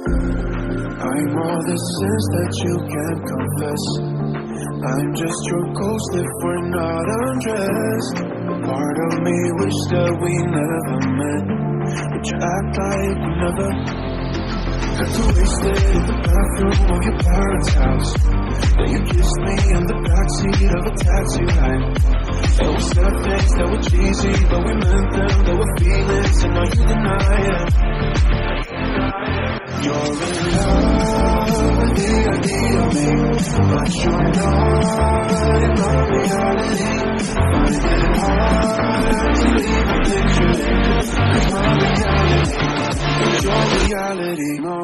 I'm all the sins that you can't confess. I'm just your ghost if we're not undressed. Part of me wish that we never met, but you act like we never. Got too wasted in the bathroom of your parents' house. Then you kissed me in the backseat of a taxi ride. And we said things that were cheesy, but we meant them. There were feelings, and now you deny it. You're in love with the idea of me, but you're not in my reality. Find it hard to even picture it, 'cause my reality is your reality, no.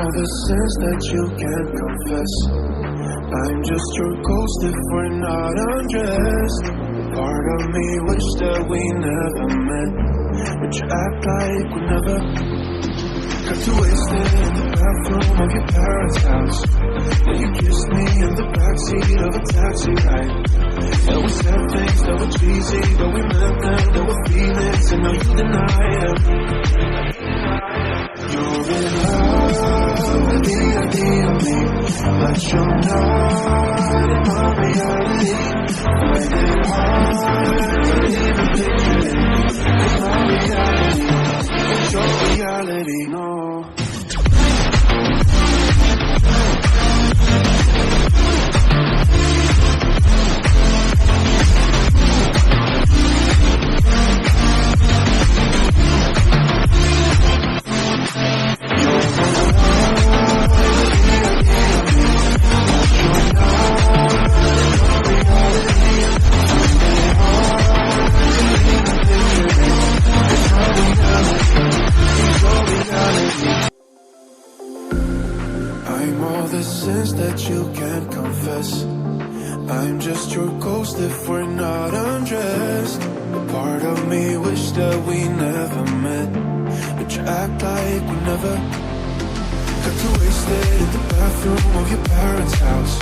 The sins that you can't confess. I'm just your ghost if we're not undressed. Part of me wish that we never met, but you act like we never. Got too wasted in the bathroom of your parents' house. Then you kissed me in the backseat of a taxi ride. And we said things that were cheesy, but we meant them. There were feelings, and now you deny them. You're in love with the idea of me, but you're not in my reality. Find it hard to even picture it, 'cause my reality is your reality, no. I'm all the sins that you can't confess. I'm just your ghost if we're not undressed. A part of me wish that we never met, but you act like we never. Got too wasted in the bathroom of your parents' house.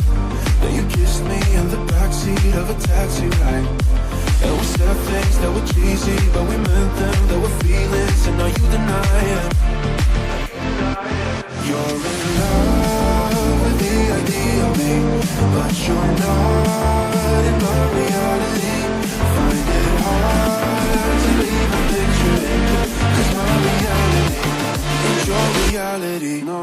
Then you kissed me in the backseat of a taxi ride. And we said things that were cheesy, but we meant them. There were feelings, and now you deny it. You're in love with the idea of me, but you're not in my reality. Find it hard to even picture it, 'cause my reality is your reality, no.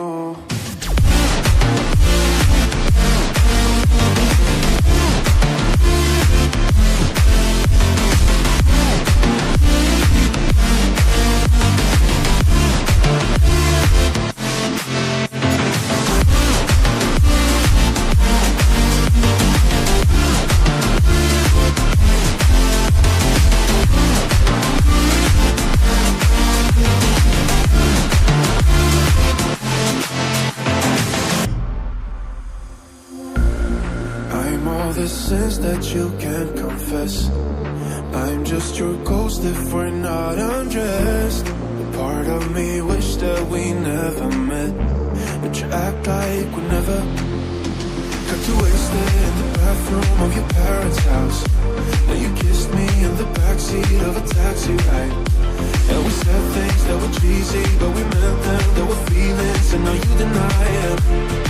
The sins that you can't confess. I'm just your ghost if we're not undressed. A part of me wish that we never met, but you act like we never. Got too wasted in the bathroom of your parents' house. Then you kissed me in the backseat of a taxi ride. And we said things that were cheesy, but we meant them. There were feelings, and now you deny it.